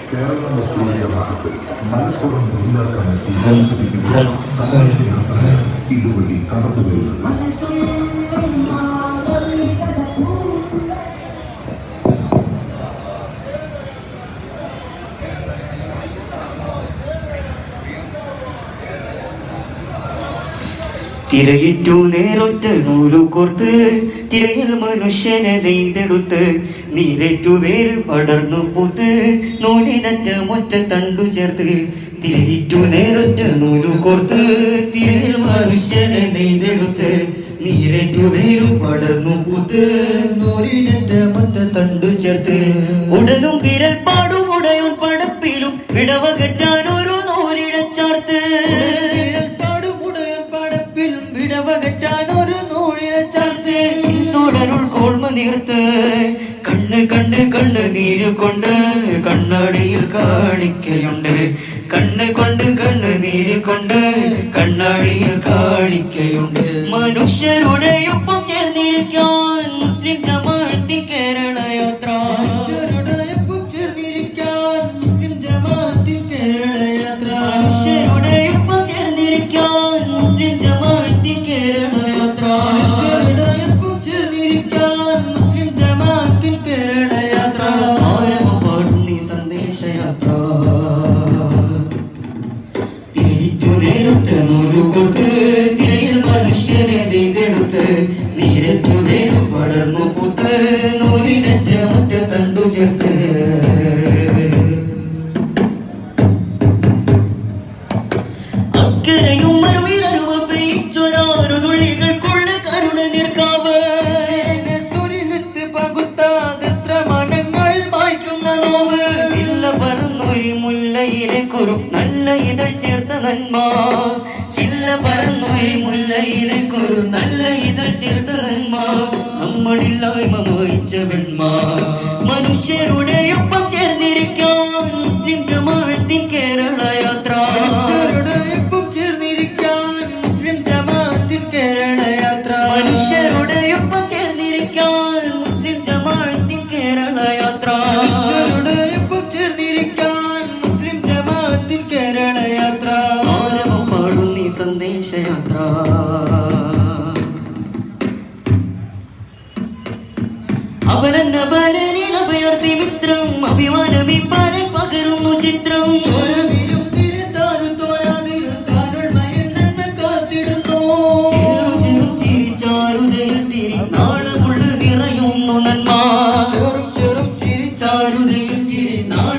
കേരള മുസ്ലിം ജമാഅത്ത് മലപ്പുറം ജില്ലാ കമ്മിറ്റി സംഘടിപ്പിക്കുന്ന സഹായത്തിനാണ് ഇതുവഴി കടന്നുവരുന്നത്. തിരയിട്ടു നേരൊറ്റ നൂലു കോർത്ത് തിരയിൽ മനുഷ്യനെ നെയ്തെടുത്ത് നീരറ്റു വേര് പടർന്നു പൂത്ത് നൂലിനറ്റ മൊറ്റ തണ്ടു ചേർത്ത് തിരയിട്ടു നേരൊറ്റ നൂലു കോർത്ത് തിരയിൽ മനുഷ്യനെ നെയ്തെടുത്ത് നീരറ്റു വേരു പടർന്നു പൂത്ത് നൂലിനറ്റ മൊറ്റ തണ്ടു ചേർത്ത് ഉടലും വിരൽ പാടും ഉടയും പടപ്പിലും വിടവകറ്റാൻ ഒരു നൂലിടച്ചാർത്ത് നീർത്ത് കണ്ണ് കണ്ണ് കണ്ണ് നീര് കൊണ്ട് കണ്ണാടിയിൽ കാണിക്കയുണ്ട് കണ്ണ് കൊണ്ട് കണ്ണ് നീര് കൊണ്ട് കണ്ണാടിയിൽ കാണിക്കയുണ്ട് മനുഷ്യരുടെ ഒപ്പം ചേർന്നിരിക്കാൻ മുസ്ലിം ജമാഅത്തിൻ കേരള യാത്ര മനുഷ്യരുടെ ഒപ്പം ചേർന്നിരിക്കാൻ മുസ്ലിം ജമാഅത്തിൻ കേരള യാത്ര മനുഷ്യരുടെ ഒപ്പം ചേർന്നിരിക്കാൻ മുസ്ലിം ജമാഅത്തിൻ കേരള യാത്ര മനുഷ്യരുടെ ഒപ്പം ചേർന്നിരിക്കാൻ മുസ്ലിം ജമാഅത്തിൻ കേരള യാത്ര ആരംഭപ്പെടുന്ന സന്ദേശയാത്ര തിരിച്ചു നേരിട്ട് നൂലു കൊടുത്ത് തിരയിൽ മനുഷ്യനെ നെയ്തെടുത്ത് നീരറ്റു വേരു പടർന്നു പൂത്ത് നൂലിനറ്റ മറ്റ തണ്ടു ചേർത്ത് അക്കരയും മറുവിരരുവ പെയ്ച്ചൊരാറു തുള്ളികൾക്കുള്ള കരുണ നിൽക്കാവ് പകുത്താതെത്ര മനങ്ങളിൽ വായിക്കുന്ന നോവ് ചില്ല പറന്നൊരു മുല്ലയിലെ കുരു നല്ല ഇതൾ ചേർത്ത നന്മ ചില്ല പറന്നൊരു മുല്ലയിലെ കുരു നല്ല ഇതൾ ചേർത്ത നന്മ നമ്മളില്ലായ്മ മോഹിച്ച വെണ്മ മനുഷ്യരുടെ ഒപ്പം ചേർന്നിരിക്കാൻ മുസ്ലിം ജമാഅത്തിൻ കേരള യാത്ര മനുഷ്യരുടെ ഒപ്പം ചേർന്നിരിക്കാൻ മുസ്ലിം ജമാഅത്തിൻ കേരള യാത്ര മനുഷ്യരുടെ ഒപ്പം ചേർന്നിരിക്കാൻ മുസ്ലിം ജമാഅത്തിൻ കേരള യാത്ര മനുഷ്യരുടെ ഒപ്പം ചേർന്നിരിക്കാൻ മുസ്ലിം ജമാഅത്തിൻ കേരള യാത്ര ആരവം പാടും നീ സന്ദേശയാത്ര അവനന്ന ബലനിൽ അഭയർത്തി മിത്രം അഭിമാനമി